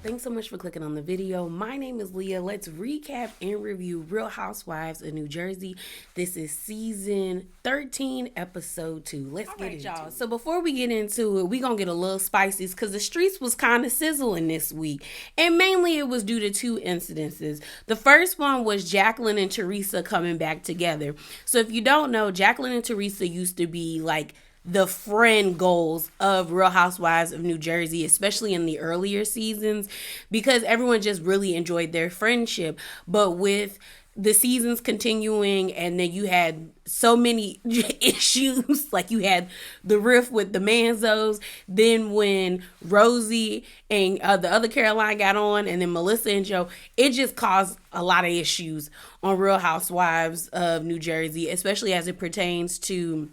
Thanks so much for clicking on the video. My name is Leah. Let's recap and review Real Housewives of New Jersey. This is season 13, episode 2. Let's get it, y'all. So before we get into it, we gonna get a little spicy because the streets was kind of sizzling this week. And mainly it was due to two incidences. The first one was Jacqueline and Teresa coming back together. So if you don't know, Jacqueline and Teresa used to be like the friend goals of Real Housewives of New Jersey, especially in the earlier seasons, because everyone just really enjoyed their friendship. But with the seasons continuing, and then you had so many issues, like you had the riff with the Manzos, then when Rosie and the other Caroline got on, and then Melissa and Joe, it just caused a lot of issues on Real Housewives of New Jersey, especially as it pertains to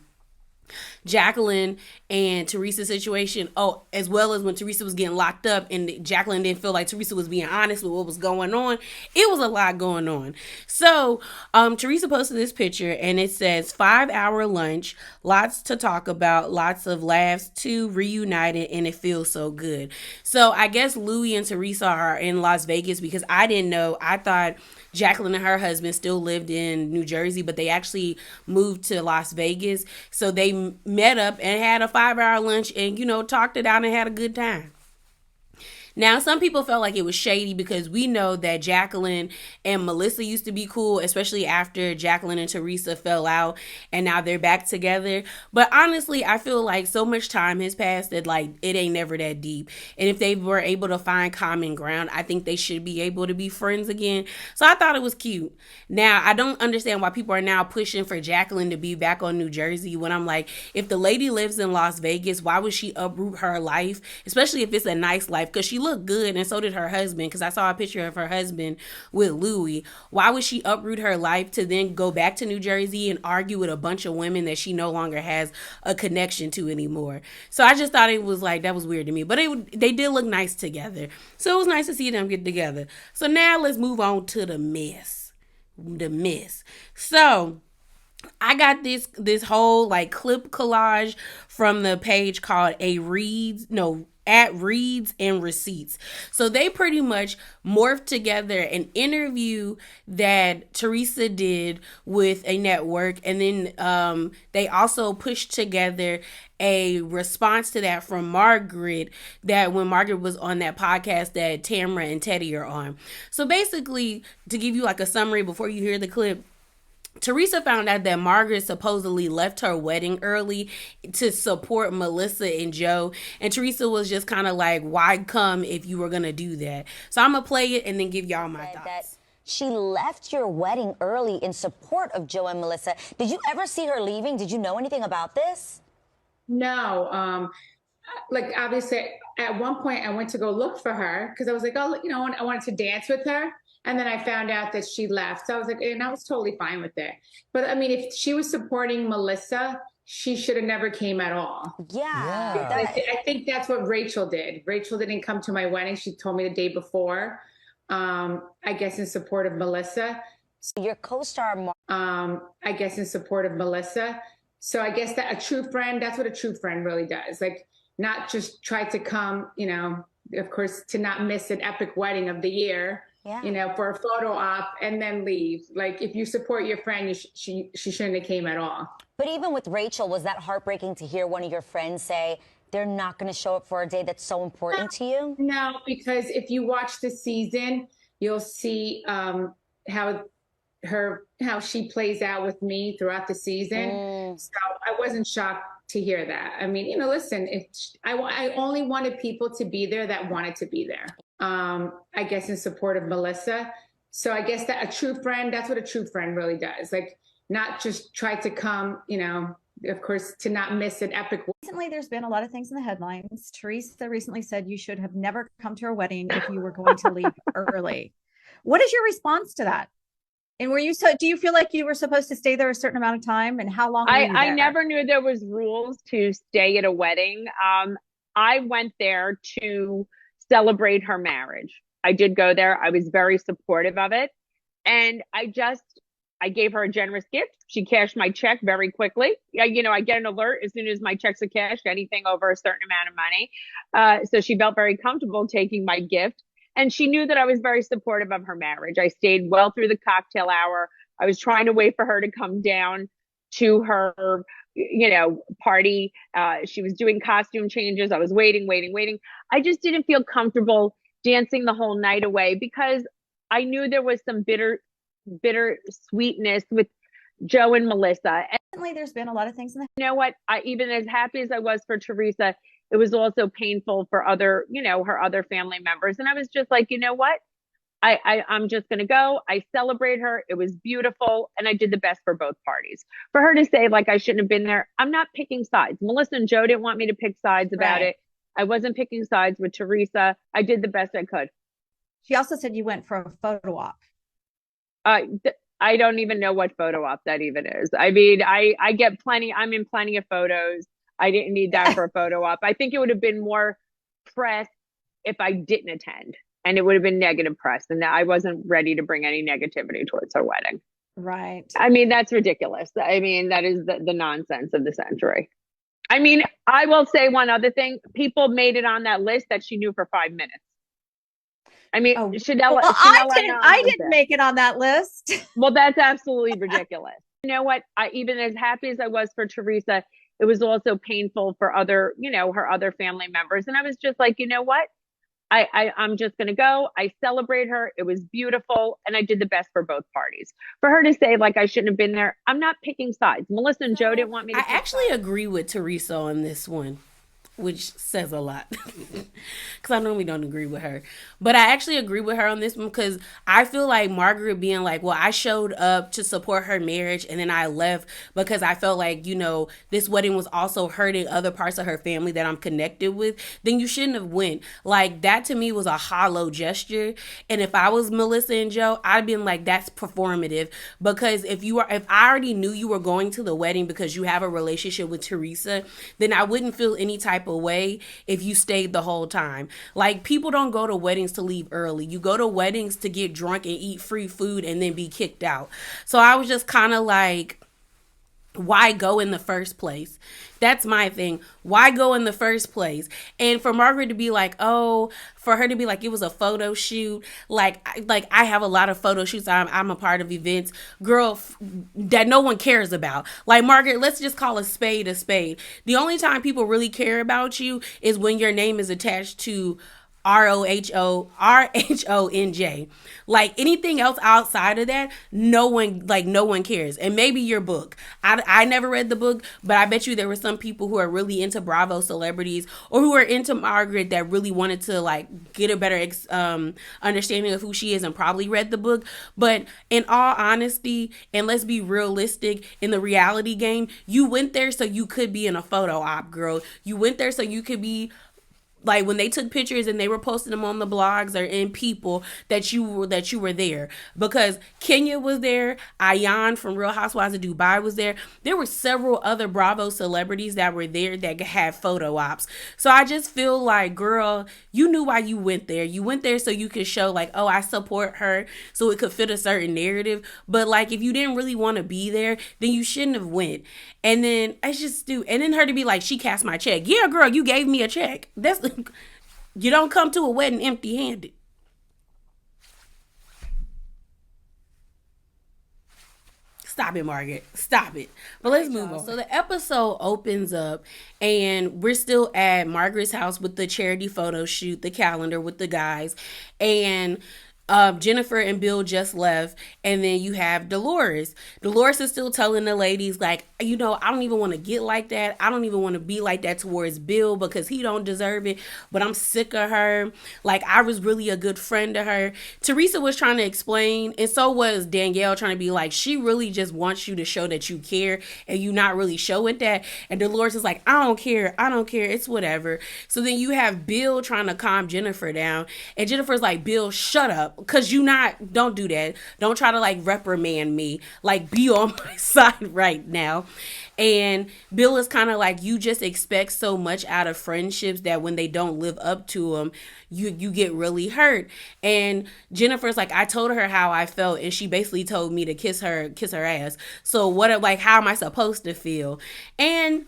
Jacqueline and Teresa's situation. Oh, as well as when Teresa was getting locked up and Jacqueline didn't feel like Teresa was being honest with what was going on. It was a lot going on. So Teresa posted this picture and it says 5-hour lunch, lots to talk about, lots of laughs, two reunited, and it feels so good. So I guess Louis and Teresa are in Las Vegas because I didn't know. I thought Jacqueline and her husband still lived in New Jersey, but they actually moved to Las Vegas. So they met up and had a 5-hour lunch and, talked it out and had a good time. Now, some people felt like it was shady because we know that Jacqueline and Melissa used to be cool, especially after Jacqueline and Teresa fell out and now they're back together. But honestly, I feel like so much time has passed that like it ain't never that deep. And if they were able to find common ground, I think they should be able to be friends again. So I thought it was cute. Now, I don't understand why people are now pushing for Jacqueline to be back on New Jersey when I'm like, if the lady lives in Las Vegas, why would she uproot her life, especially if it's a nice life? Because she looked good and so did her husband, because I saw a picture of her husband with Louis. Why would she uproot her life to then go back to New Jersey and argue with a bunch of women that she no longer has a connection to anymore? So I just thought it was like, that was weird to me, but they did look nice together, so it was nice to see them get together. So now let's move on to the mess. So I got this whole like clip collage from the page called at Reads and Receipts. So they pretty much morphed together an interview that Teresa did with a network, and then they also pushed together a response to that from Margaret, that when Margaret was on that podcast that Tamra and Teddy are on. So basically, to give you like a summary before you hear the clip, Teresa found out that Margaret supposedly left her wedding early to support Melissa and Joe. And Teresa was just kind of like, why come if you were going to do that? So I'm going to play it and then give y'all my thoughts. That she left your wedding early in support of Joe and Melissa. Did you ever see her leaving? Did you know anything about this? No. Like, obviously, at one point I went to go look for her because I was like, oh, I wanted to dance with her. And then I found out that she left. So I was like, and I was totally fine with it. But I mean, if she was supporting Melissa, she should have never came at all. Yeah. I think that's what Rachel did. Rachel didn't come to my wedding. She told me the day before, I guess in support of Melissa. Your co-star, I guess in support of Melissa. So I guess that a true friend, that's what a true friend really does. Like, not just try to come, of course, to not miss an epic wedding of the year. Yeah. For a photo op and then leave. Like, if you support your friend, she shouldn't have came at all. But even with Rachel, was that heartbreaking to hear one of your friends say they're not going to show up for a day that's so important to you? No, because if you watch the season, you'll see how she plays out with me throughout the season. So I wasn't shocked to hear that. I mean, listen, if I only wanted people to be there that wanted to be there. I guess in support of Melissa. So I guess that a true friend, that's what a true friend really does. Like, not just try to come, of course, to not miss an epic. Recently, there's been a lot of things in the headlines. Teresa recently said you should have never come to her wedding if you were going to leave early. What is your response to that? And do you feel like you were supposed to stay there a certain amount of time? And how long were you there? I never knew there was rules to stay at a wedding. I went there to celebrate her marriage. I did go there. I was very supportive of it. And I gave her a generous gift. She cashed my check very quickly. I get an alert as soon as my checks are cashed, anything over a certain amount of money. So she felt very comfortable taking my gift. And she knew that I was very supportive of her marriage. I stayed well through the cocktail hour. I was trying to wait for her to come down to her, party. She was doing costume changes. I was waiting. I just didn't feel comfortable dancing the whole night away because I knew there was some bitter sweetness with Joe and Melissa. And Recently, there's been a lot of things in the you know what? Even as happy as I was for Teresa, it was also painful for her other family members. And I was just like, you know what? I'm just going to go. I celebrate her. It was beautiful. And I did the best for both parties. For her to say, like, I shouldn't have been there, I'm not picking sides. Melissa and Joe didn't want me to pick sides about it. I wasn't picking sides with Teresa. I did the best I could. She also said you went for a photo op. I don't even know what photo op that even is. I mean, I get plenty. I'm in plenty of photos. I didn't need that for a photo op. I think it would have been more press if I didn't attend, and it would have been negative press. And I wasn't ready to bring any negativity towards her wedding. Right. I mean, that's ridiculous. I mean, that is the nonsense of the century. I mean, I will say one other thing. People made it on that list that she knew for 5 minutes. I mean, Chanel. Well, I didn't make it on that list. Well, that's absolutely ridiculous. You know what? Even as happy as I was for Teresa, it was also painful for her other family members. And I was just like, you know what? I'm just going to go. I celebrate her. It was beautiful. And I did the best for both parties. For her to say, like, I shouldn't have been there, I'm not picking sides. Melissa and Joe didn't want me to. I actually agree with Teresa on this one, which says a lot because I normally don't agree with her. But I actually agree with her on this one because I feel like Margaret being like, well, I showed up to support her marriage and then I left because I felt like, this wedding was also hurting other parts of her family that I'm connected with, then you shouldn't have went. Like, that to me was a hollow gesture. And if I was Melissa and Joe, I'd been like, that's performative, because if I already knew you were going to the wedding because you have a relationship with Teresa, then I wouldn't feel any type of way if you stayed the whole time. Like, people don't go to weddings to leave early. You go to weddings to get drunk and eat free food and then be kicked out. So I was just kind of like, why go in the first place? That's my thing. Why go in the first place? And for Margaret to be like, for her to be like, it was a photo shoot. Like I have a lot of photo shoots. I'm a part of events, girl, that no one cares about. Like, Margaret, let's just call a spade a spade. The only time people really care about you is when your name is attached to RHONJ. Like, anything else outside of that, no one cares. And maybe your book. I never read the book, but I bet you there were some people who are really into Bravo celebrities or who are into Margaret that really wanted to, like, get a better understanding of who she is and probably read the book. But in all honesty, and let's be realistic, in the reality game, you went there so you could be in a photo op, girl. You went there so you could be, like, when they took pictures and they were posting them on the blogs or in People, that you were there, because Kenya was there, Ayan from Real Housewives of Dubai was there. There were several other Bravo celebrities that were there that had photo ops. So I just feel like, girl, you knew why you went there. You went there so you could show, like, oh, I support her, so it could fit a certain narrative. But, like, if you didn't really want to be there, then you shouldn't have went. And then I just do. And then her to be like, she cast my check. Yeah, girl, you gave me a check. You don't come to a wedding empty-handed. Stop it, Margaret. Stop it. But let's move on. So the episode opens up and we're still at Margaret's house with the charity photo shoot, the calendar with the guys. And Jennifer and Bill just left, and then you have Dolores. Dolores is still telling the ladies, like, I don't even want to get like that. I don't even want to be like that towards Bill because he don't deserve it, but I'm sick of her. Like, I was really a good friend to her. Teresa was trying to explain, and so was Danielle, trying to be like, she really just wants you to show that you care, and you not really showing that. And Dolores is like, I don't care. It's whatever. So then you have Bill trying to calm Jennifer down, and Jennifer's like, Bill, shut up. Because don't do that. Don't try to, like, reprimand me. Like, be on my side right now. And Bill is kind of like, you just expect so much out of friendships that when they don't live up to them, you get really hurt. And Jennifer's like, I told her how I felt, and she basically told me to kiss her ass. So how am I supposed to feel? And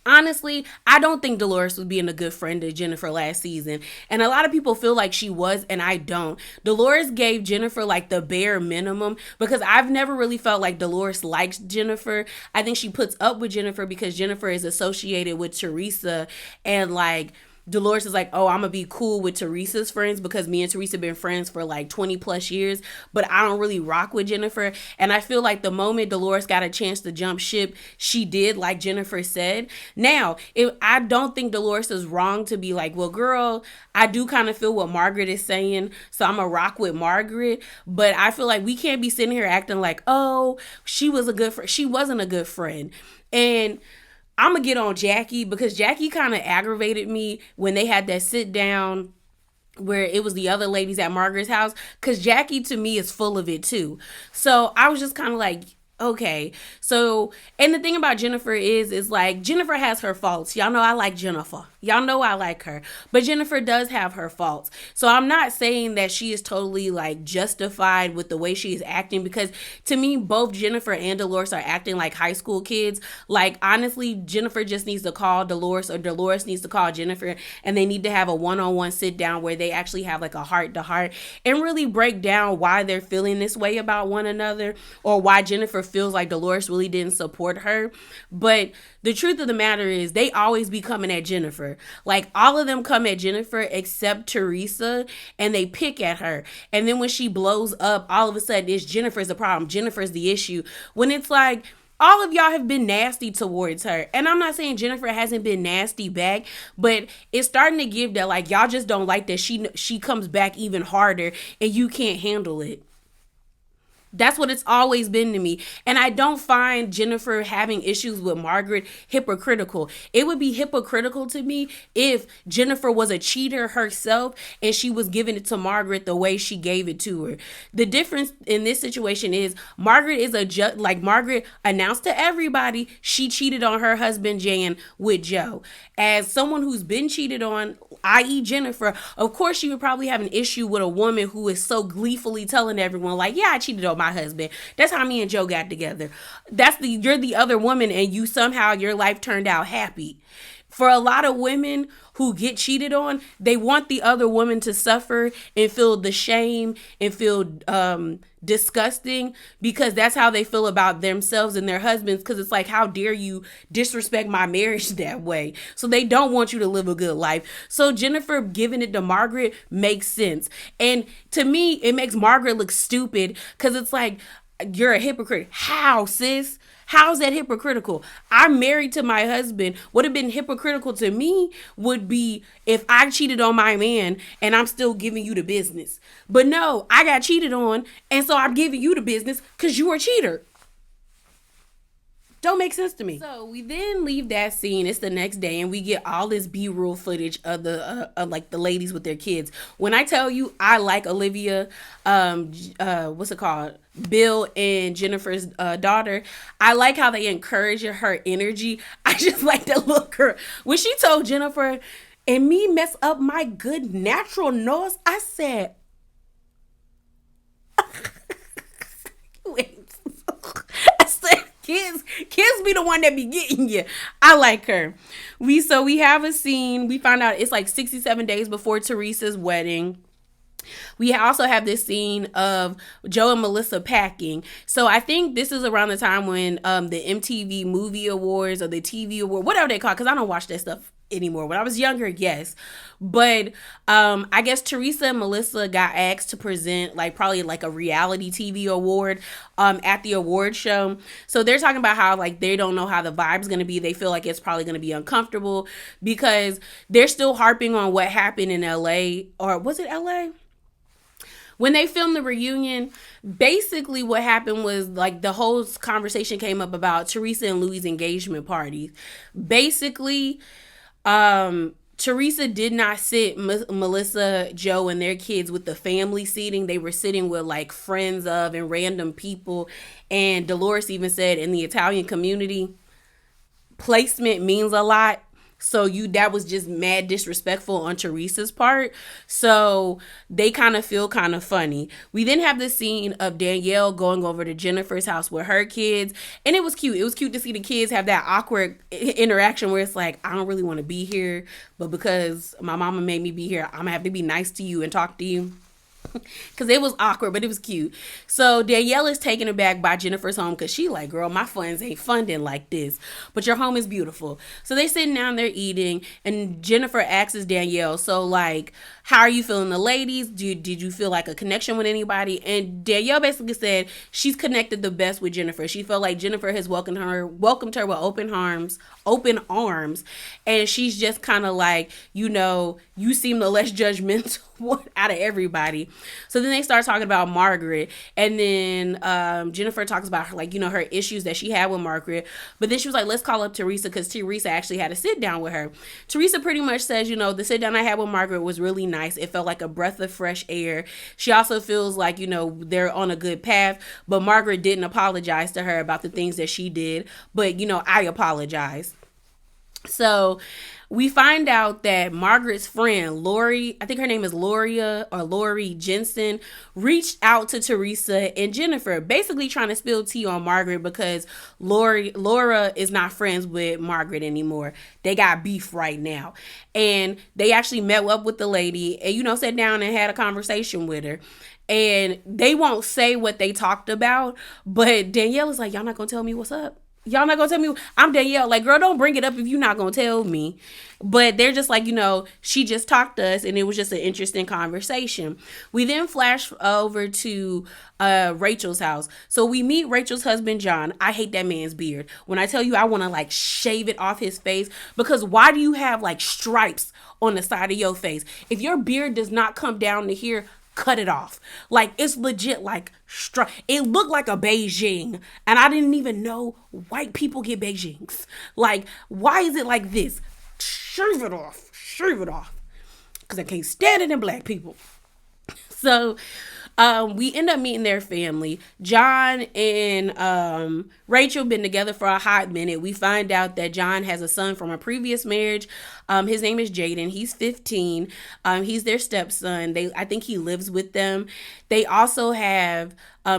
Honestly, I don't think Dolores was being a good friend to Jennifer last season. And a lot of people feel like she was, and I don't. Dolores gave Jennifer like the bare minimum because I've never really felt like Dolores likes Jennifer. I think she puts up with Jennifer because Jennifer is associated with Teresa, and like Dolores is like, oh, I'm gonna be cool with Teresa's friends because me and Teresa been friends for like 20 plus years, but I don't really rock with Jennifer. And I feel like the moment Dolores got a chance to jump ship, she did, like Jennifer said. Now, if I don't think Dolores is wrong to be like, well, girl, I do kind of feel what Margaret is saying, so I'm gonna rock with Margaret. But I feel like we can't be sitting here acting like, oh, she was a good friend. She wasn't a good friend. And I'm going to get on Jackie because Jackie kind of aggravated me when they had that sit down where it was the other ladies at Margaret's house, because Jackie to me is full of it too. So I was just kind of like, okay. So, and the thing about Jennifer is like, Jennifer has her faults. Y'all know I like Jennifer. Y'all know I like her. But Jennifer does have her faults. So I'm not saying that she is totally like justified with the way she is acting, because to me, both Jennifer and Dolores are acting like high school kids. Like, honestly, Jennifer just needs to call Dolores, or Dolores needs to call Jennifer, and they need to have a one-on-one sit down where they actually have like a heart-to-heart and really break down why they're feeling this way about one another, or why Jennifer feels like Dolores really didn't support her. But the truth of the matter is they always be coming at Jennifer. Like, all of them come at Jennifer except Teresa, and they pick at her. And then when she blows up, all of a sudden it's Jennifer's the problem. Jennifer's the issue. When it's like, all of y'all have been nasty towards her. And I'm not saying Jennifer hasn't been nasty back, but it's starting to give that like y'all just don't like that she comes back even harder and you can't handle it. That's what it's always been to me. And I don't find Jennifer having issues with Margaret hypocritical. It would be hypocritical to me if Jennifer was a cheater herself and she was giving it to Margaret the way she gave it to her. The difference in this situation is Margaret is like Margaret announced to everybody she cheated on her husband Jan with Joe. As someone who's been cheated on, i.e. Jennifer, of course she would probably have an issue with a woman who is so gleefully telling everyone like, yeah, I cheated on my husband. That's how me and Joe got together. You're the other woman and you somehow your life turned out happy. For a lot of women who get cheated on, they want the other woman to suffer and feel the shame and feel disgusting, because that's how they feel about themselves and their husbands, because it's like, how dare you disrespect my marriage that way? So they don't want you to live a good life. So Jennifer giving it to Margaret makes sense. And to me, it makes Margaret look stupid, because it's like, you're a hypocrite. How, sis? How's that hypocritical? I'm married to my husband. Would have been hypocritical to me would be if I cheated on my man and I'm still giving you the business. But no, I got cheated on, and so I'm giving you the business because you were a cheater. Don't make sense to me. So we then leave that scene. It's the next day, and we get all this B-roll footage of the like the ladies with their kids. When I tell you, I like Olivia, what's it called? Bill and Jennifer's daughter. I like how they encourage her energy. I just like that look. When she told Jennifer, and me mess up my good natural nose, I said, wait. I said, kids be the one that be getting you. I like her. We have a scene. We find out it's like 67 days before Teresa's wedding. We also have this scene of Joe and Melissa packing. So I think this is around the time when the MTV Movie Awards or the TV Award, whatever they call it, because I don't watch that stuff anymore. When I was younger, yes. But I guess Teresa and Melissa got asked to present like probably like a reality TV award at the award show. So they're talking about how like they don't know how the vibe's going to be. They feel like it's probably going to be uncomfortable because they're still harping on what happened in LA, or was it LA? When they filmed the reunion, basically what happened was like the whole conversation came up about Teresa and Louis' engagement parties. Basically, Teresa did not sit Melissa, Joe, and their kids with the family seating. They were sitting with like friends of and random people. And Dolores even said in the Italian community, placement means a lot. So that was just mad disrespectful on Teresa's part. So they kind of feel kind of funny. We then have the scene of Danielle going over to Jennifer's house with her kids. And it was cute. It was cute to see the kids have that awkward interaction where it's like, I don't really want to be here, but because my mama made me be here, I'm gonna have to be nice to you and talk to you. Because it was awkward, but it was cute. So Danielle is taken aback by Jennifer's home because she like, girl, my funds ain't funding like this. But your home is beautiful. So they sitting down there eating, and Jennifer asks Danielle, so like, how are you feeling the ladies? Did you feel like a connection with anybody? And Danielle basically said she's connected the best with Jennifer. She felt like Jennifer has welcomed her with open arms. And she's just kind of like, you seem the less judgmental out of everybody. So then they start talking about Margaret, and then Jennifer talks about her, like, her issues that she had with Margaret. But then she was like, let's call up Teresa, because Teresa actually had a sit down with her. Teresa pretty much says, the sit down I had with Margaret was really nice. It felt like a breath of fresh air. She also feels like, they're on a good path, but Margaret didn't apologize to her about the things that she did. But, I apologize. So we find out that Margaret's friend, Lori, I think her name is Lori Jensen, reached out to Teresa and Jennifer, basically trying to spill tea on Margaret because Laura is not friends with Margaret anymore. They got beef right now. And they actually met up with the lady and, sat down and had a conversation with her. And they won't say what they talked about, but Danielle is like, y'all not gonna tell me what's up? Y'all not gonna tell me? I'm Danielle. Like, girl, don't bring it up if you're not gonna tell me. But they're just like, she just talked to us and it was just an interesting conversation. We then flash over to Rachel's house. So we meet Rachel's husband, John. I hate that man's beard. When I tell you I want to like shave it off his face, because why do you have like stripes on the side of your face? If your beard does not come down to here, cut it off. Like, it's legit like it looked like a Beijing, and I didn't even know white people get Beijings. Like, why is it like this? Shave it off, because I can't stand it in black people. So we end up meeting their family. John and Rachel been together for a hot minute. We find out that John has a son from a previous marriage. His name is Jaden. He's 15. He's their stepson. I think he lives with them. They also have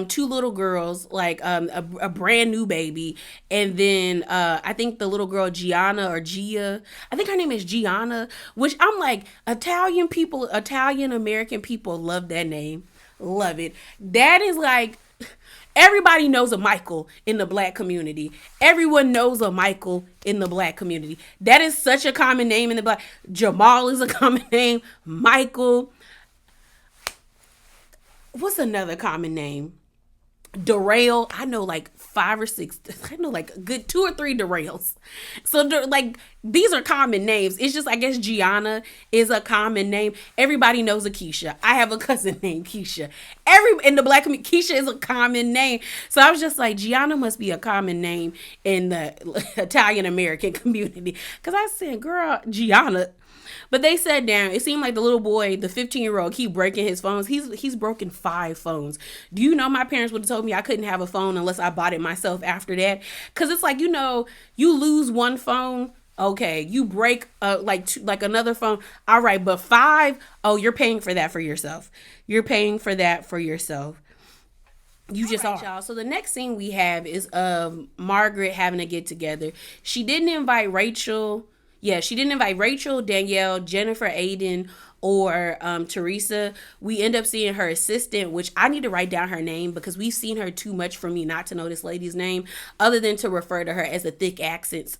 two little girls, like a brand new baby. And then I think the little girl Gianna or Gia, I think her name is Gianna, which I'm like, Italian American people love that name. Love it. That is like, everybody knows a Michael in the black community. Everyone knows a Michael in the black community. That is such a common name in the black. Jamal is a common name. Michael. What's another common name? Darrell. I know like 5 or 6. I know like a good 2 or 3 Darrells. So like, these are common names. It's just, I guess Gianna is a common name. Everybody knows a Keisha. I have a cousin named Keisha. In the black community, Keisha is a common name. So I was just like, Gianna must be a common name in the Italian American community. Because I said, girl, Gianna. But they sat down. It seemed like the little boy, the 15-year-old, keep breaking his phones. He's broken 5 phones. Do you know my parents would have told me I couldn't have a phone unless I bought it myself after that? Because it's like, you lose one phone. Okay, you break like another phone. All right, but 5, oh, you're paying for that for yourself. You're paying for that for yourself. You just are. Y'all. So the next scene we have is of Margaret having a get together. She didn't invite Rachel. Yeah, she didn't invite Rachel, Danielle, Jennifer, Aiden, or Teresa. We end up seeing her assistant, which I need to write down her name because we've seen her too much for me not to know this lady's name, other than to refer to her as a thick accent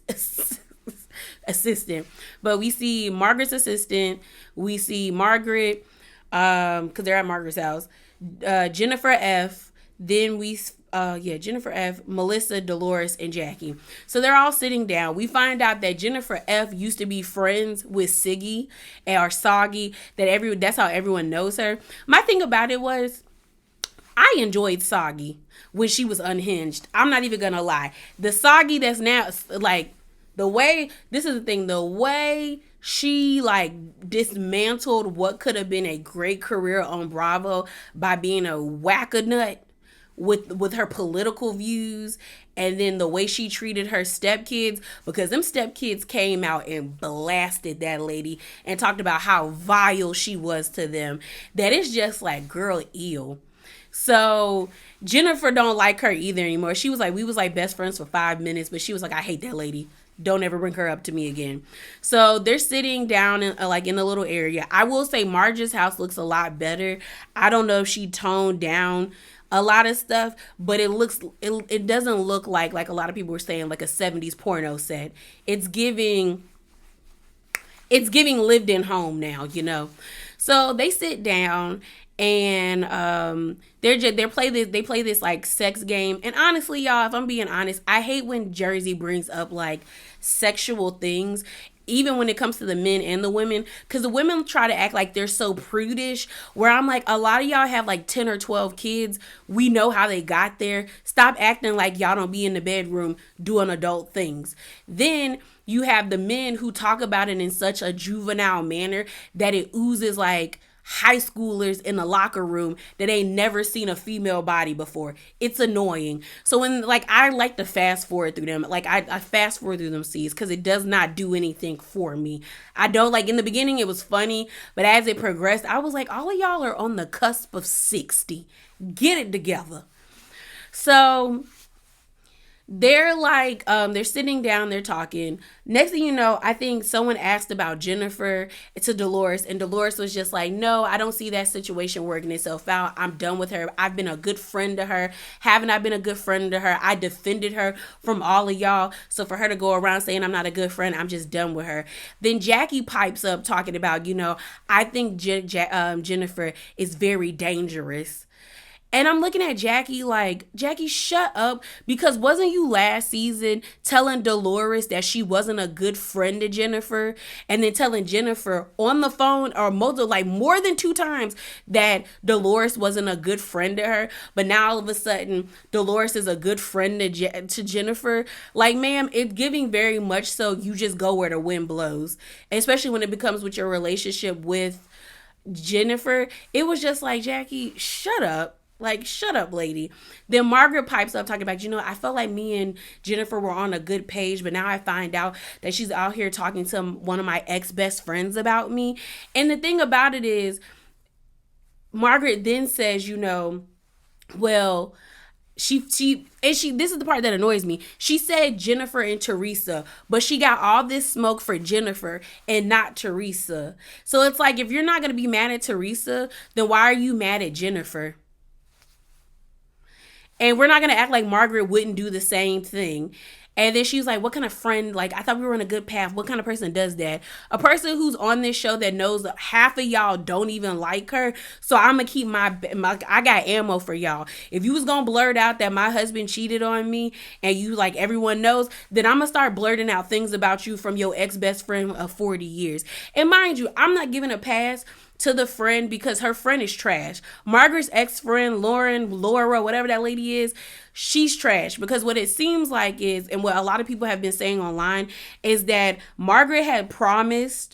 assistant. But we see Margaret's assistant. We see Margaret, because they're at Margaret's house. Jennifer F. Then Jennifer F., Melissa, Dolores, and Jackie. So they're all sitting down. We find out that Jennifer F. used to be friends with Siggy or Soggy. That's how everyone knows her. My thing about it was, I enjoyed Soggy when she was unhinged. I'm not even gonna lie. The Soggy that's now, like, the way she like dismantled what could have been a great career on Bravo by being a whack-a-nut with her political views And then the way she treated her stepkids, because them stepkids came out and blasted that lady and talked about how vile she was to them, that it's just like, girl, ew. So Jennifer don't like her either anymore. She was like, we was like best friends for 5 minutes, but she was like, I hate that lady. Don't ever bring her up to me again. So they're sitting down in in a little area. I will say Marge's house looks a lot better. I don't know if she toned down a lot of stuff, but it doesn't look like a lot of people were saying like a 70s porno set. It's giving lived in home now, you know. So they sit down and they play this like sex game. And honestly, y'all, if I'm being honest, I hate when Jersey brings up like sexual things, even when it comes to the men and the women, because the women try to act like they're so prudish, where I'm like, a lot of y'all have like 10 or 12 kids. We know how they got there. Stop acting like y'all don't be in the bedroom doing adult things. Then you have the men who talk about it in such a juvenile manner that it oozes like high schoolers in the locker room that ain't never seen a female body before. It's annoying. So when like I like to fast forward through them, like I fast forward through them scenes because it does not do anything for me. I don't like, in the beginning it was funny, but as it progressed, I was like, all of y'all are on the cusp of 60. Get it together. So they're like, they're sitting down, they're talking. Next thing you know, I think someone asked about Jennifer to Dolores, and Dolores was just like, no, I don't see that situation working itself out. I'm done with her. I've been a good friend to her. Haven't I been a good friend to her? I defended her from all of y'all. So for her to go around saying I'm not a good friend, I'm just done with her. Then Jackie pipes up talking about, you know, I think Jennifer is very dangerous. And I'm looking at Jackie like, Jackie, shut up. Because wasn't you last season telling Dolores that she wasn't a good friend to Jennifer? And then telling Jennifer on the phone or more than 2 times that Dolores wasn't a good friend to her. But now all of a sudden, Dolores is a good friend to Jennifer. Like, ma'am, it's giving very much so you just go where the wind blows. Especially when it becomes with your relationship with Jennifer. It was just like, Jackie, shut up. Like, shut up, lady. Then Margaret pipes up talking about, you know, I felt like me and Jennifer were on a good page, but now I find out that she's out here talking to one of my ex-best friends about me. And the thing about it is, Margaret then says, you know, well, she this is the part that annoys me. She said Jennifer and Teresa, but she got all this smoke for Jennifer and not Teresa. So it's like, if you're not going to be mad at Teresa, then why are you mad at Jennifer? And we're not going to act like Margaret wouldn't do the same thing. And then she was like, what kind of friend? Like, I thought we were on a good path. What kind of person does that? A person who's on this show that knows that half of y'all don't even like her. So I'm going to keep my, I got ammo for y'all. If you was going to blurt out that my husband cheated on me and you like everyone knows, then I'm going to start blurting out things about you from your ex-best friend of 40 years. And mind you, I'm not giving a pass to the friend because her friend is trash. Margaret's ex-friend, Laura, whatever that lady is, she's trash. Because what it seems like is, and what a lot of people have been saying online, is that Margaret had promised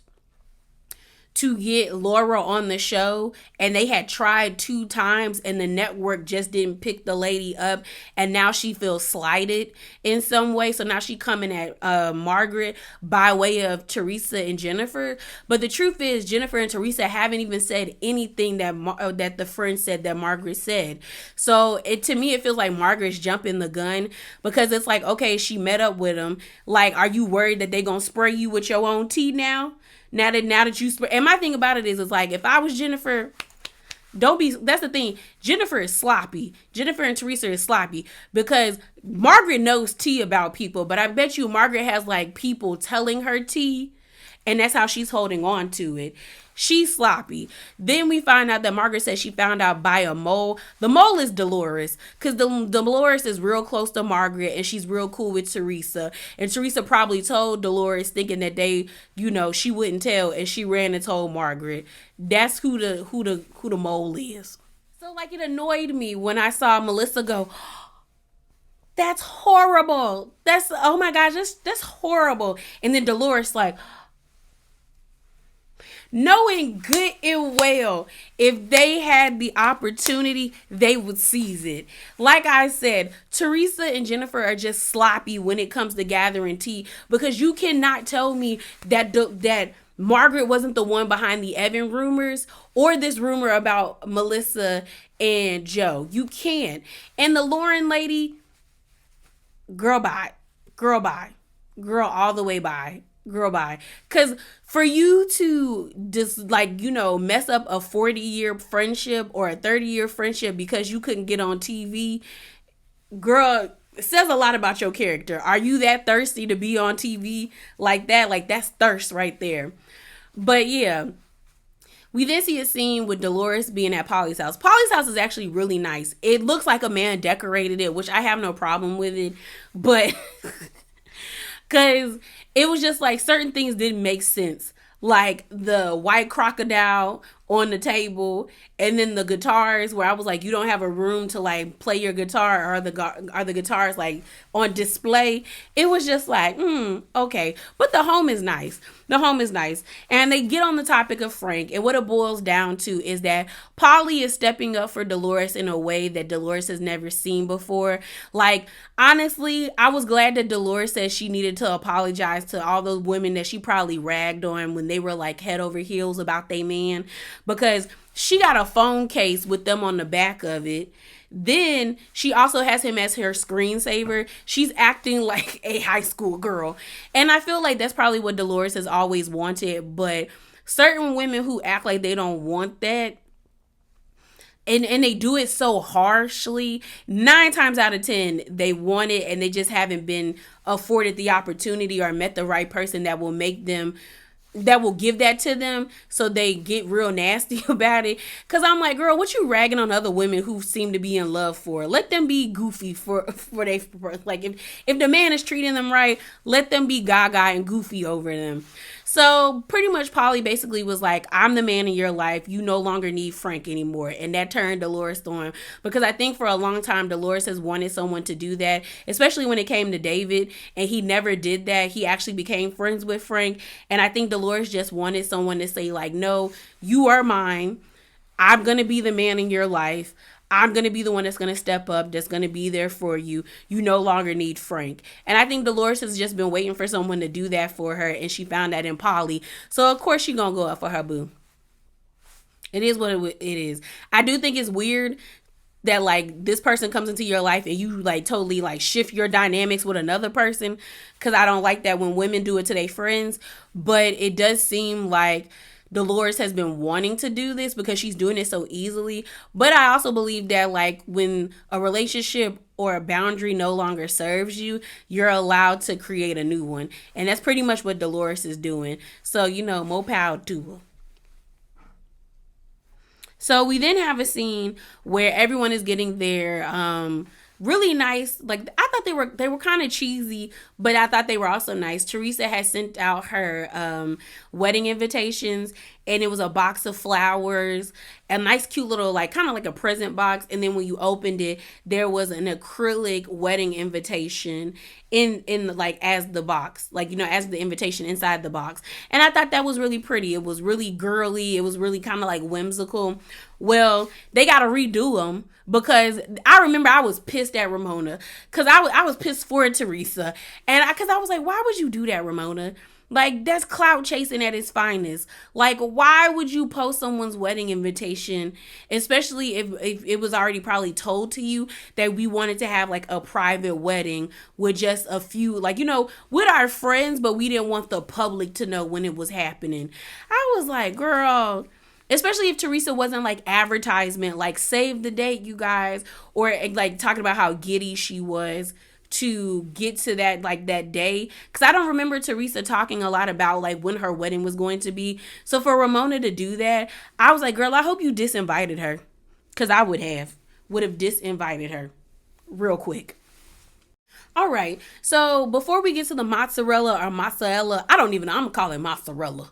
to get Laura on the show, and they had tried 2 times and the network just didn't pick the lady up, and now she feels slighted in some way. So now she coming at Margaret by way of Teresa and Jennifer. But the truth is, Jennifer and Teresa haven't even said anything that the friend said that Margaret said. So to me it feels like Margaret's jumping the gun, because it's like, okay, she met up with them. Like, are you worried that they gonna spray you with your own tea now? Now that you spray. And my thing about it is like, if I was Jennifer, that's the thing. Jennifer is sloppy. Jennifer and Teresa is sloppy because Margaret knows tea about people, but I bet you Margaret has like people telling her tea, and that's how she's holding on to it. She's sloppy. Then we find out that Margaret said she found out by a mole. The mole is Dolores, because Dolores is real close to Margaret and she's real cool with Teresa. And Teresa probably told Dolores thinking that they, you know, she wouldn't tell, and she ran and told Margaret. That's who the mole is. So like, it annoyed me when I saw Melissa go, that's horrible. That's, oh my gosh, that's horrible. And then Dolores like, knowing good and well if they had the opportunity, they would seize it. Like I said, Teresa and Jennifer are just sloppy when it comes to gathering tea, because you cannot tell me that Margaret wasn't the one behind the Evan rumors or this rumor about Melissa and Joe. You can't. And the Lauren lady, girl, bye. Girl, bye. Girl, all the way bye. Girl, bye. Because for you to just, like, you know, mess up a 40-year friendship or a 30-year friendship because you couldn't get on TV, girl, it says a lot about your character. Are you that thirsty to be on TV like that? Like, that's thirst right there. But yeah, we then see a scene with Dolores being at Polly's house. Polly's house is actually really nice. It looks like a man decorated it, which I have no problem with it. But because it was just like certain things didn't make sense. Like the white crocodile on the table, and then the guitars where I was like, you don't have a room to like play your guitar, or the guitars like on display. It was just like, okay. But the home is nice. The home is nice. And they get on the topic of Frank, and what it boils down to is that Polly is stepping up for Dolores in a way that Dolores has never seen before. Like, honestly, I was glad that Dolores said she needed to apologize to all those women that she probably ragged on when they were like head over heels about their man, because she got a phone case with them on the back of it. Then she also has him as her screensaver. She's acting like a high school girl. And I feel like that's probably what Dolores has always wanted. But certain women who act like they don't want that, and they do it so harshly, 9 times out of 10, they want it and they just haven't been afforded the opportunity or met the right person that will give that to them, so they get real nasty about it. Because I'm like, girl, what you ragging on other women who seem to be in love for? Let them be goofy for like, if the man is treating them right, let them be gaga and goofy over them. So pretty much Polly basically was like, I'm the man in your life. You no longer need Frank anymore. And that turned Dolores on, because I think for a long time Dolores has wanted someone to do that, especially when it came to David, and he never did that. He actually became friends with Frank. And I think Dolores just wanted someone to say like, no, you are mine. I'm going to be the man in your life. I'm going to be the one that's going to step up, that's going to be there for you. You no longer need Frank. And I think Dolores has just been waiting for someone to do that for her, and she found that in Polly. So, of course, she's going to go up for her boo. It is what it is. I do think it's weird that, like, this person comes into your life and you, like, totally, like, shift your dynamics with another person, because I don't like that when women do it to their friends. But it does seem like Dolores has been wanting to do this because she's doing it so easily. But I also believe that, like, when a relationship or a boundary no longer serves you, you're allowed to create a new one. And that's pretty much what Dolores is doing. So, you know, more power to her. So we then have a scene where everyone is getting their really nice, like, I thought they were kind of cheesy, but I thought they were also nice. Teresa had sent out her wedding invitations, and it was a box of flowers, a nice cute little, like, kind of like a present box. And then when you opened it, there was an acrylic wedding invitation in like, as the box, like, you know, as the invitation inside the box. And I thought that was really pretty. It was really girly. It was really kind of like whimsical. Well, they got to redo them, because I remember I was pissed at Ramona, because I was pissed for Teresa. And because I was like, why would you do that, Ramona? Like, that's clout chasing at its finest. Like, why would you post someone's wedding invitation, especially if it was already probably told to you that we wanted to have, like, a private wedding with just a few, like, you know, with our friends, but we didn't want the public to know when it was happening. I was like, girl, especially if Teresa wasn't like advertisement, like, save the date, you guys, or like talking about how giddy she was to get to that, like, that day, because I don't remember Teresa talking a lot about, like, when her wedding was going to be. So for Ramona to do that, I was like, girl, I hope you disinvited her, because I would have disinvited her real quick. All right, so before we get to the mozzarella, I'm gonna call it mozzarella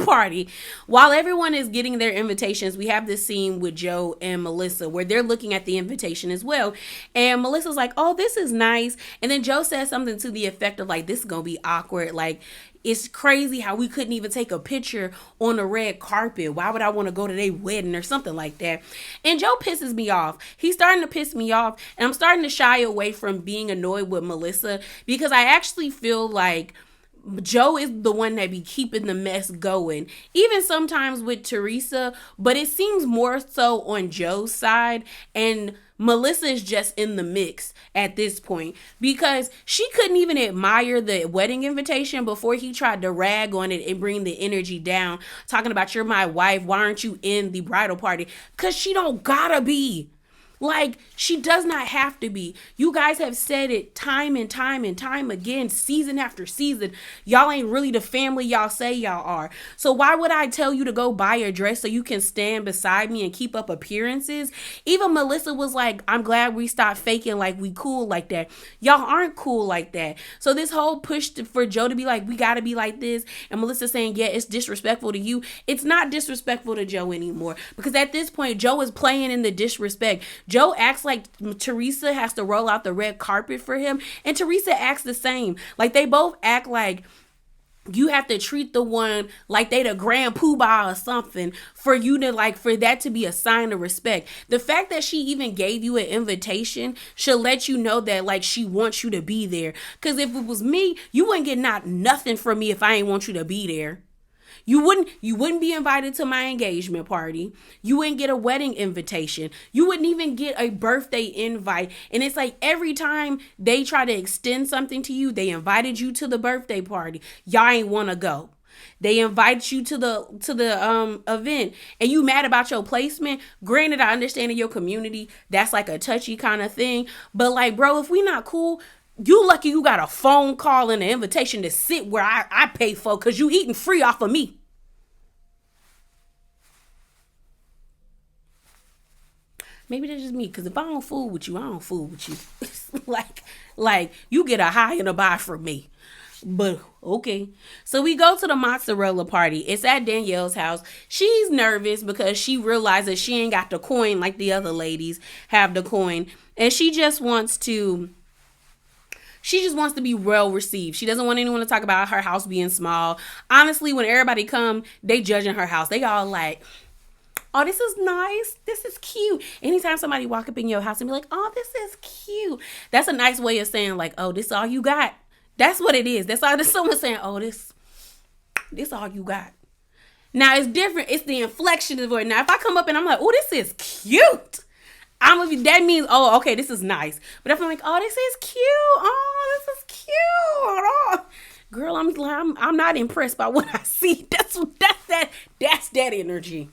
party. While everyone is getting their invitations, we have this scene with Joe and Melissa where they're looking at the invitation as well. And Melissa's like, oh, this is nice. And then Joe says something to the effect of, like, this is gonna be awkward. Like, it's crazy how we couldn't even take a picture on the red carpet. Why would I want to go to their wedding or something like that? And Joe pisses me off. He's starting to piss me off, and I'm starting to shy away from being annoyed with Melissa because I actually feel like Joe is the one that be keeping the mess going, even sometimes with Teresa, but it seems more so on Joe's side, and Melissa is just in the mix at this point because she couldn't even admire the wedding invitation before he tried to rag on it and bring the energy down, talking about, you're my wife, why aren't you in the bridal party? Because she don't gotta be. Like, she does not have to be. You guys have said it time and time and time again, season after season. Y'all ain't really the family y'all say y'all are. So why would I tell you to go buy a dress so you can stand beside me and keep up appearances? Even Melissa was like, I'm glad we stopped faking like we cool like that. Y'all aren't cool like that. So this whole push for Joe to be like, we gotta be like this, and Melissa saying, yeah, it's disrespectful to you. It's not disrespectful to Joe anymore, because at this point, Joe is playing in the disrespect. Joe acts like Teresa has to roll out the red carpet for him, and Teresa acts the same. Like, they both act like you have to treat the one like they the grand poobah or something for you to, like, for that to be a sign of respect. The fact that she even gave you an invitation should let you know that, like, she wants you to be there. Because if it was me, you wouldn't get nothing from me if I ain't want you to be there. You wouldn't be invited to my engagement party. You wouldn't get a wedding invitation. You wouldn't even get a birthday invite. And it's like every time they try to extend something to you, they invited you to the birthday party. Y'all ain't want to go. They invite you to the event, and you mad about your placement. Granted, I understand in your community that's like a touchy kind of thing, but like, bro, if we not cool, you lucky you got a phone call and an invitation to sit where I pay for, because you eating free off of me. Maybe that's just me, because if I don't fool with you, I don't fool with you. like you get a high and a buy from me. But okay. So we go to the mozzarella party. It's at Danielle's house. She's nervous because she realizes she ain't got the coin like the other ladies have the coin. And she just wants to be well received. She doesn't want anyone to talk about her house being small. Honestly, when everybody come, they judging her house. They all like, oh, this is nice. This is cute. Anytime somebody walk up in your house and be like, oh, this is cute. That's a nice way of saying, like, oh, this all you got. That's what it is. That's all. There's someone saying, oh, this all you got. Now, it's different. It's the inflection of the voice. Now, if I come up and I'm like, oh, this is cute, that means, oh, okay, this is nice. But if I'm like, oh, this is cute. Oh, this is cute. Oh, girl, I'm not impressed by what I see. That's that energy.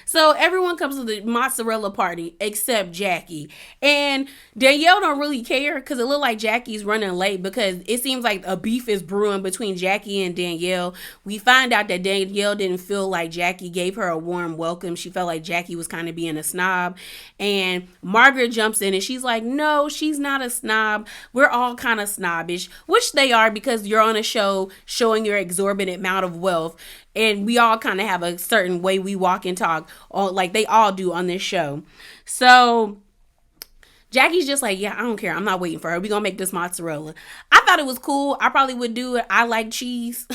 So everyone comes to the mozzarella party except Jackie. And Danielle don't really care because it looked like Jackie's running late because it seems like a beef is brewing between Jackie and Danielle. We find out that Danielle didn't feel like Jackie gave her a warm welcome. She felt like Jackie was kind of being a snob. And Margaret jumps in and she's like, no, she's not a snob. We're all kind of snobbish, which they are because you're on a show showing your exorbitant amount of wealth. And we all kind of have a certain way we walk and talk, like they all do on this show. So Jackie's just like, yeah, I don't care. I'm not waiting for her. We're going to make this mozzarella. I thought it was cool. I probably would do it. I like cheese.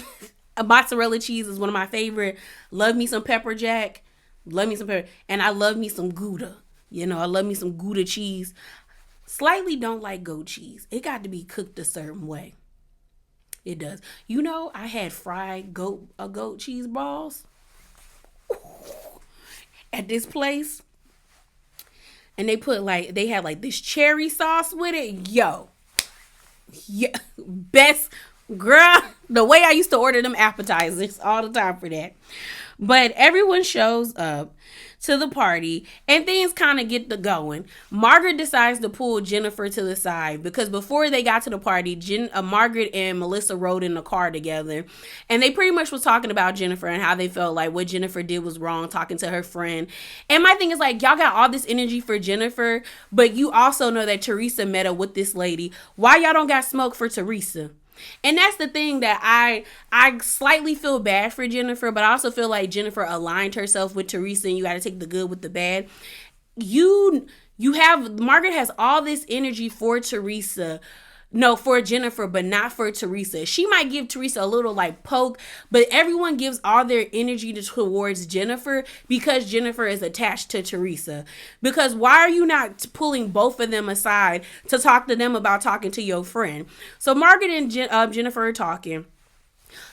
A mozzarella cheese is one of my favorite. Love me some pepper jack. Love me some pepper. And I love me some Gouda. You know, I love me some Gouda cheese. Slightly don't like goat cheese. It got to be cooked a certain way. It does. You know, I had fried goat cheese balls at this place. And they had like this cherry sauce with it. Yo. Yeah. Best, girl. The way I used to order them appetizers all the time for that. But everyone shows up to the party and things kind of get the going. Margaret decides to pull Jennifer to the side because before they got to the party, Margaret and Melissa rode in the car together and they pretty much was talking about Jennifer and how they felt like what Jennifer did was wrong, talking to her friend. And my thing is like, y'all got all this energy for Jennifer, but you also know that Teresa met up with this lady. Why y'all don't got smoke for Teresa? And that's the thing that I slightly feel bad for Jennifer, but I also feel like Jennifer aligned herself with Teresa and you got to take the good with the bad. Margaret has all this energy for Teresa. No, for Jennifer, but not for Teresa. She might give Teresa a little like poke, but everyone gives all their energy towards Jennifer because Jennifer is attached to Teresa. Because why are you not pulling both of them aside to talk to them about talking to your friend? So Margaret and Jennifer are talking.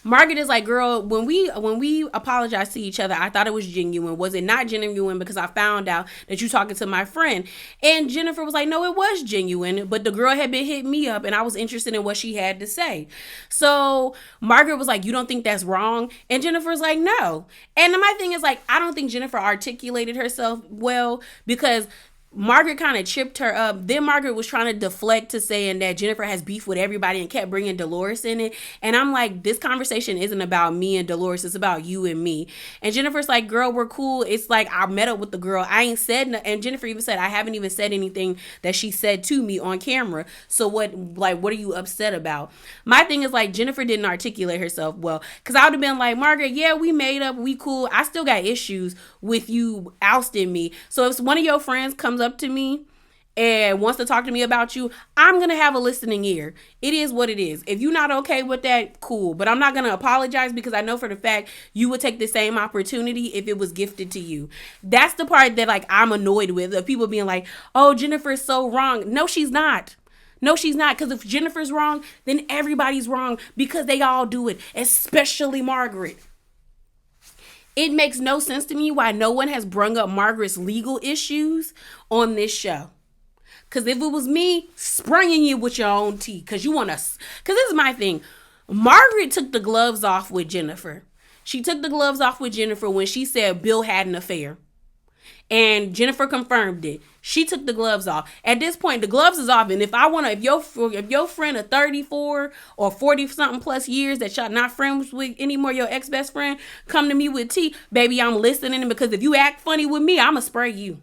Margaret is like, girl, when we apologized to each other, I thought it was genuine. Was it not genuine? Because I found out that you talking to my friend. And Jennifer was like, no, it was genuine. But the girl had been hitting me up and I was interested in what she had to say. So Margaret was like, you don't think that's wrong? And Jennifer's like, no. And my thing is like, I don't think Jennifer articulated herself well because Margaret kind of tripped her up. Then Margaret was trying to deflect to saying that Jennifer has beef with everybody and kept bringing Dolores in it. And I'm like, this conversation isn't about me and Dolores. It's about you and me. And Jennifer's like, girl, we're cool. It's like, I met up with the girl. I ain't said, and Jennifer even said, I haven't even said anything that she said to me on camera. So what are you upset about? My thing is like, Jennifer didn't articulate herself well. Cause I would have been like, Margaret, yeah, we made up. We cool. I still got issues with you ousting me. So if one of your friends comes up to me and wants to talk to me about you, I'm gonna have a listening ear. It is what it is. If you're not okay with that, cool. But I'm not gonna apologize because I know for the fact you would take the same opportunity if it was gifted to you. That's the part that like I'm annoyed with, of people being like, oh, Jennifer's so wrong. No, she's not. No, she's not. Because if Jennifer's wrong, then everybody's wrong because they all do it, especially Margaret. It makes no sense to me why no one has brung up Margaret's legal issues on this show. Because if it was me, springing you with your own tea. Because you want to. Because this is my thing. Margaret took the gloves off with Jennifer. She took the gloves off with Jennifer when she said Bill had an affair. And Jennifer confirmed it. She took the gloves off. At this point, the gloves is off. And if your friend of 34 or 40 something plus years that y'all not friends with anymore, your ex-best friend, come to me with tea, baby, I'm listening. Because if you act funny with me, I'ma spray you.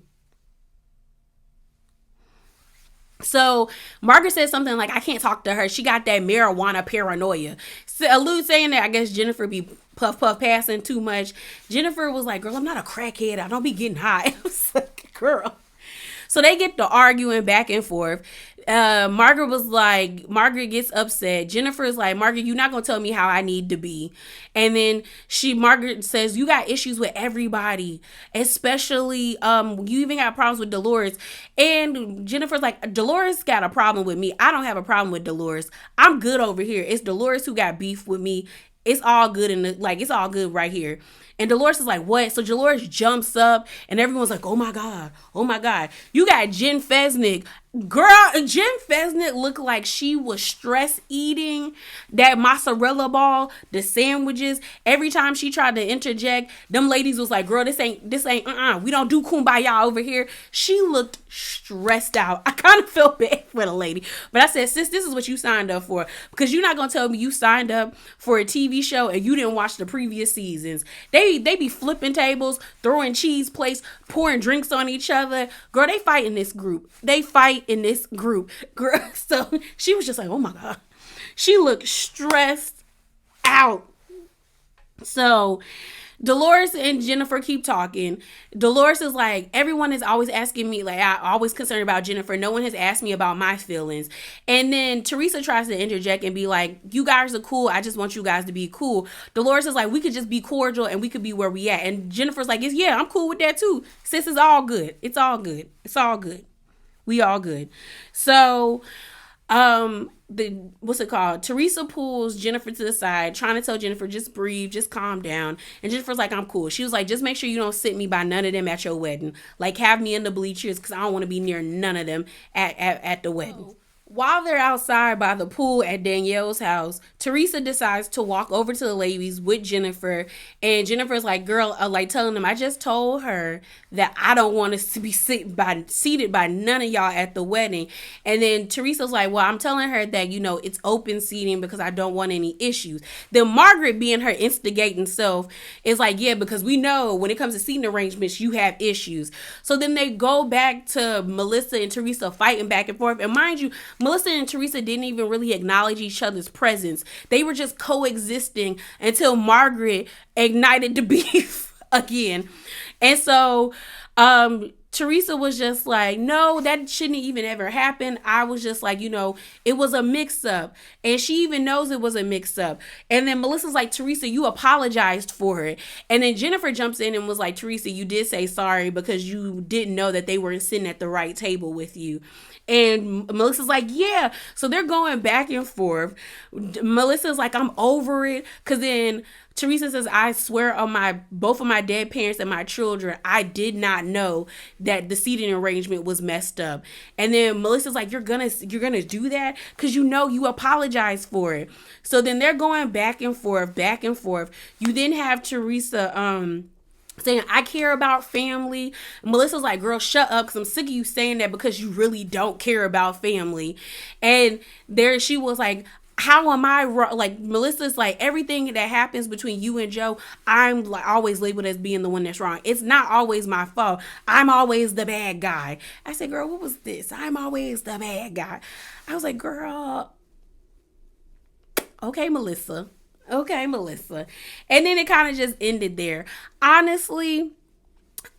So Margaret said something like, I can't talk to her. She got that marijuana paranoia. So, allude saying that I guess Jennifer be puff passing too much. Jennifer was like, girl, I'm not a crackhead. I don't be getting high. I was like, girl. So they get to arguing back and forth. Margaret gets upset. Jennifer is like, Margaret, you're not going to tell me how I need to be. And then Margaret says, you got issues with everybody, especially, you even got problems with Dolores. And Jennifer's like, Dolores got a problem with me. I don't have a problem with Dolores. I'm good over here. It's Dolores who got beef with me. It's all good it's all good right here. And Dolores is like, what? So Dolores jumps up and everyone's like, oh my God. Oh my God. You got Jen Fesnick. Girl, Jen Fesnick looked like she was stress eating that mozzarella ball, the sandwiches. Every time she tried to interject, them ladies was like, girl, this ain't, we don't do kumbaya over here. She looked stressed out. I kind of felt bad for the lady. But I said, sis, this is what you signed up for. Because you're not going to tell me you signed up for a TV show and you didn't watch the previous seasons. They be flipping tables, throwing cheese plates, pouring drinks on each other. Girl, they fight in this group. Girl, so she was just like, oh my God. She looked stressed out. So Dolores and Jennifer keep talking. Dolores is like, everyone is always asking me, like, I'm always concerned about Jennifer. No one has asked me about my feelings. And then Teresa tries to interject and be like, you guys are cool. I just want you guys to be cool. Dolores is like, we could just be cordial and we could be where we at. And Jennifer's like, yeah, I'm cool with that too. Sis, is all good. It's all good. It's all good. We all good. So, what's it called? Teresa pulls Jennifer to the side, trying to tell Jennifer, just breathe, just calm down. And Jennifer's like, I'm cool. She was like, just make sure you don't sit me by none of them at your wedding. Like, have me in the bleachers because I don't want to be near none of them at the wedding. While they're outside by the pool at Danielle's house, Teresa decides to walk over to the ladies with Jennifer. And Jennifer's like, girl, like telling them, I just told her that I don't want us to be seated by none of y'all at the wedding. And then Teresa's like, well, I'm telling her that, it's open seating because I don't want any issues. Then Margaret, being her instigating self, is like, yeah, because we know when it comes to seating arrangements, you have issues. So then they go back to Melissa and Teresa fighting back and forth. And mind you, Melissa and Teresa didn't even really acknowledge each other's presence. They were just coexisting until Margaret ignited the beef again. And so Teresa was just like, no, that shouldn't even ever happen. I was just like, it was a mix up. And she even knows it was a mix up. And then Melissa's like, Teresa, you apologized for it. And then Jennifer jumps in and was like, Teresa, you did say sorry because you didn't know that they weren't sitting at the right table with you. And Melissa's like, yeah. So they're going back and forth. Melissa's like, I'm over it. Because then Teresa says, I swear on both of my dead parents and my children, I did not know that the seating arrangement was messed up. And then Melissa's like, you're gonna do that because you apologized for it. So then they're going back and forth, back and forth. You then have Teresa saying, I care about family. Melissa's like, girl, shut up, because I'm sick of you saying that because you really don't care about family. And there she was like, how am I wrong? Like, Melissa's like, everything that happens between you and Joe, I'm like always labeled as being the one that's wrong. It's not always my fault. I'm always the bad guy. I said, girl, what was this? I'm always the bad guy. I was like, girl, okay, Melissa. Okay, Melissa. And then it kind of just ended there. Honestly,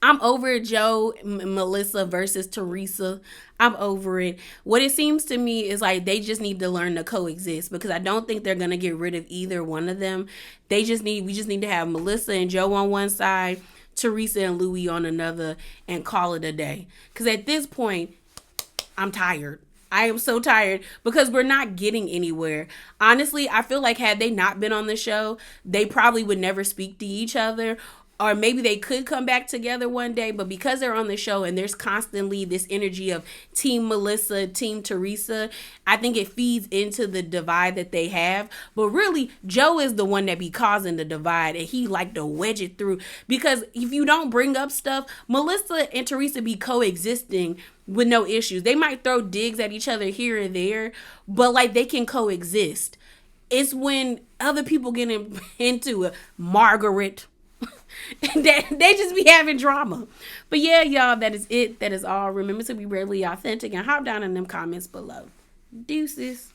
I'm over Joe, Melissa versus Teresa. I'm over it. What it seems to me is like they just need to learn to coexist, because I don't think they're going to get rid of either one of them. We just need to have Melissa and Joe on one side, Teresa and Louis on another, and call it a day. Because at this point, I'm tired. I am so tired because we're not getting anywhere. Honestly, I feel like had they not been on the show, they probably would never speak to each other. Or maybe they could come back together one day, but because they're on the show and there's constantly this energy of Team Melissa, Team Teresa, I think it feeds into the divide that they have. But really, Joe is the one that be causing the divide, and he like to wedge it through. Because if you don't bring up stuff, Melissa and Teresa be coexisting with no issues. They might throw digs at each other here and there, but like they can coexist. It's when other people get into it, Margaret, they just be having drama. But yeah, y'all, that is it. That is all. Remember to be really authentic and hop down in them comments below. Deuces.